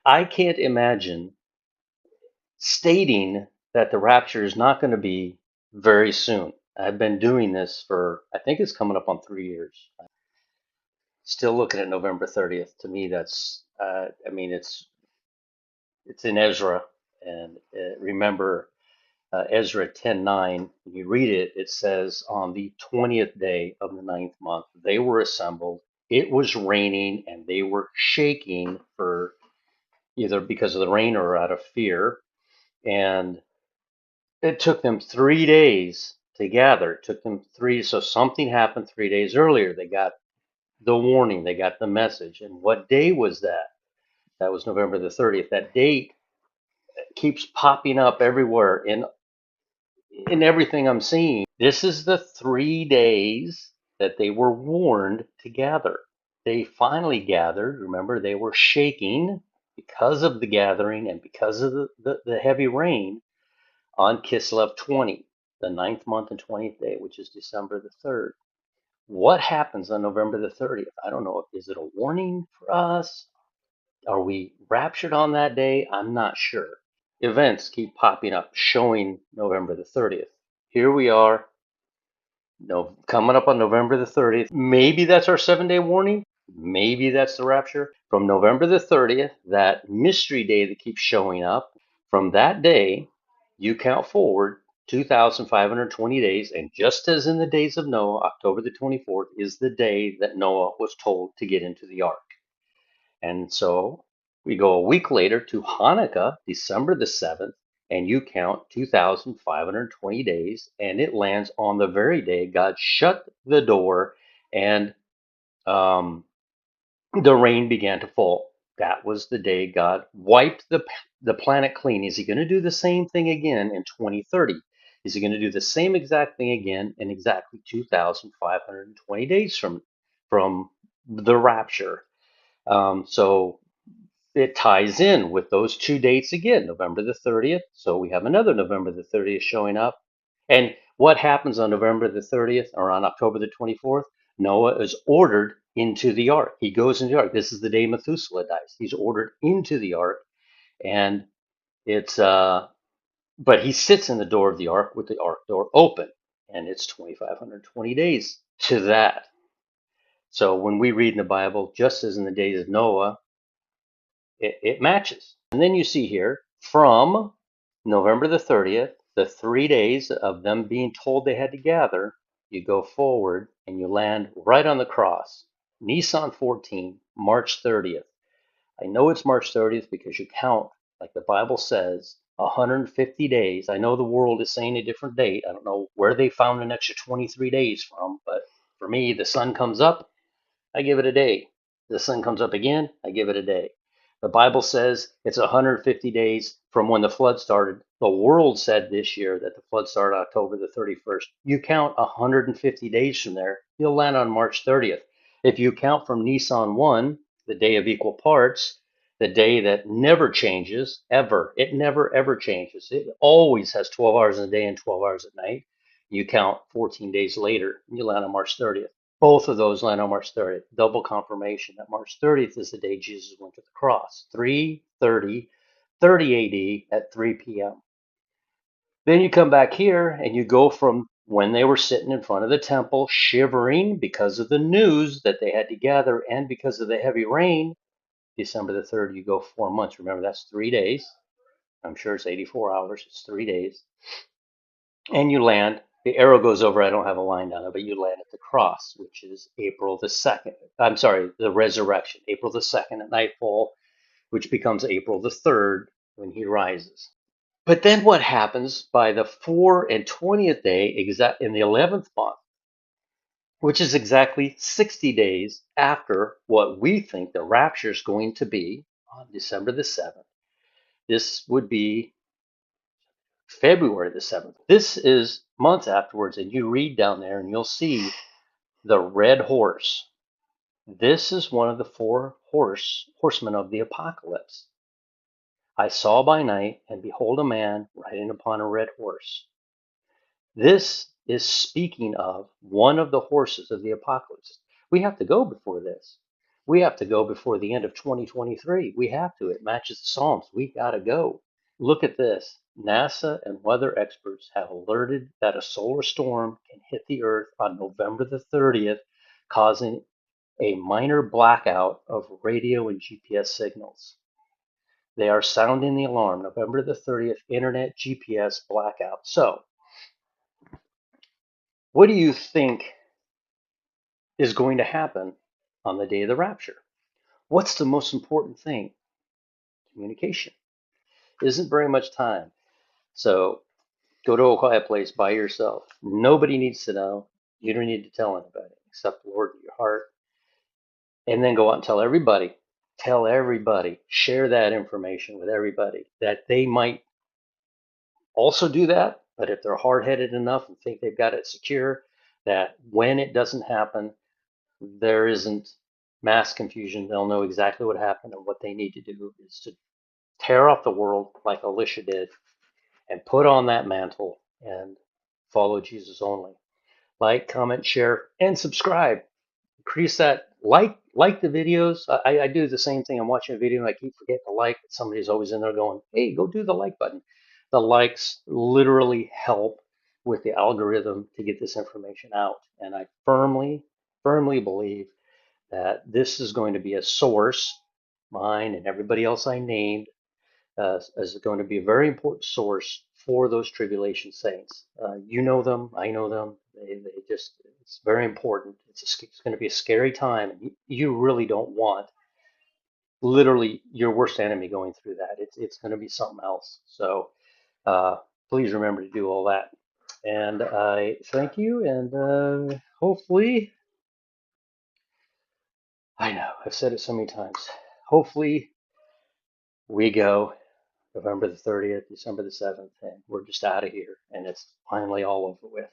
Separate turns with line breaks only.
I can't imagine stating that the rapture is not going to be very soon. I've been doing this for, I think it's coming up on 3 years. Still looking at November 30th. To me, that's, I mean, it's in Ezra, and remember Ezra 10:9. When you read it, it says on the 20th day of the ninth month, they were assembled. It was raining, and they were shaking for either because of the rain or out of fear. And it took them 3 days to gather. It took them three. So something happened 3 days earlier. They got the warning. They got the message. And what day was that? That was November the 30th. That date keeps popping up everywhere in everything I'm seeing. This is the 3 days that they were warned to gather. They finally gathered. Remember, they were shaking because of the gathering and because of the heavy rain on Kislev 20, the ninth month and 20th day, which is December the 3rd. What happens on November the 30th? I don't know. Is it a warning for us? Are we raptured on that day? I'm not sure. Events keep popping up showing November the 30th. Here we are, no, coming up on November the 30th. Maybe that's our 7 day warning. Maybe that's the rapture. From November the 30th, that mystery day that keeps showing up, from that day, you count forward 2,520 days. And just as in the days of Noah, October the 24th is the day that Noah was told to get into the ark. And so we go a week later to Hanukkah, December the 7th, and you count 2,520 days, and it lands on the very day God shut the door and um, the rain began to fall. That was the day God wiped the planet clean. Is he going to do the same thing again in 2030? Is he going to do the same exact thing again in exactly 2,520 days from the rapture? So it ties in with those two dates again, November the 30th. So we have another November the 30th showing up. And what happens on November the 30th or on October the 24th? Noah is ordered into the ark. He goes into the ark. This is the day Methuselah dies. He's ordered into the ark, and it's but he sits in the door of the ark with the ark door open, and it's 2,520 days to that. So when we read in the Bible, just as in the days of Noah, it matches. And then you see here from November the 30th, the 3 days of them being told they had to gather, you go forward and you land right on the cross. Nissan 14, March 30th. I know it's March 30th because you count, like the Bible says, 150 days. I know the world is saying a different date. I don't know where they found an extra 23 days from, but for me, the sun comes up, I give it a day. The sun comes up again, I give it a day. The Bible says it's 150 days from when the flood started. The world said this year that the flood started October the 31st. You count 150 days from there, you'll land on March 30th. If you count from Nissan 1, the day of equal parts, the day that never changes, ever, it never ever changes. It always has 12 hours in the day and 12 hours at night. You count 14 days later, and you land on March 30th. Both of those land on March 30th. Double confirmation that March 30th is the day Jesus went to the cross. 3:30 AD at 3 p.m. Then you come back here and you go from when they were sitting in front of the temple shivering because of the news that they had to gather and because of the heavy rain, December the 3rd, you go 4 months. Remember, that's 3 days. I'm sure it's 84 hours. It's 3 days. And you land. The arrow goes over. I don't have a line down it, but you land at the cross, which is April the 2nd. I'm sorry, the resurrection, April the 2nd at nightfall, which becomes April the 3rd when he rises. But then what happens by the 4 and 20th day, exact in the 11th month, which is exactly 60 days after what we think the rapture is going to be on December the 7th. This would be February the 7th. This is months afterwards, and you read down there and you'll see the red horse. This is one of the horsemen of the apocalypse. I saw by night, and behold, a man riding upon a red horse. This is speaking of one of the horses of the apocalypse. We have to go before this. We have to go before the end of 2023. We have to. It matches the Psalms. We got to go. Look at this. NASA and weather experts have alerted that a solar storm can hit the Earth on November the 30th, causing a minor blackout of radio and GPS signals. They are sounding the alarm. November the 30th, internet GPS blackout. So, what do you think is going to happen on the day of the rapture? What's the most important thing? Communication. Isn't very much time. So, go to a quiet place by yourself. Nobody needs to know. You don't need to tell anybody except the Lord in your heart. And then go out and tell everybody. Tell everybody. Share that information with everybody that they might also do that. But if they're hard headed enough and think they've got it secure, that when it doesn't happen, there isn't mass confusion. They'll know exactly what happened, and what they need to do is to tear off the world like Elisha did and put on that mantle and follow Jesus only. Like, comment, share, and subscribe. Increase that. Like the videos. I do the same thing. I'm watching a video and I keep forgetting to like. Somebody's always in there going, hey, go do the like button. The likes literally help with the algorithm to get this information out. And I firmly believe that this is going to be a source, mine and everybody else I named, is going to be a very important source for those tribulation saints. You know them, I know them. They just, it's very important. It's going to be a scary time. You really don't want literally your worst enemy going through that. It's going to be something else. So uh, please remember to do all that. And I thank you. And hopefully, I know I've said it so many times. Hopefully, we go November the 30th, December the 7th, and we're just out of here, and it's finally all over with.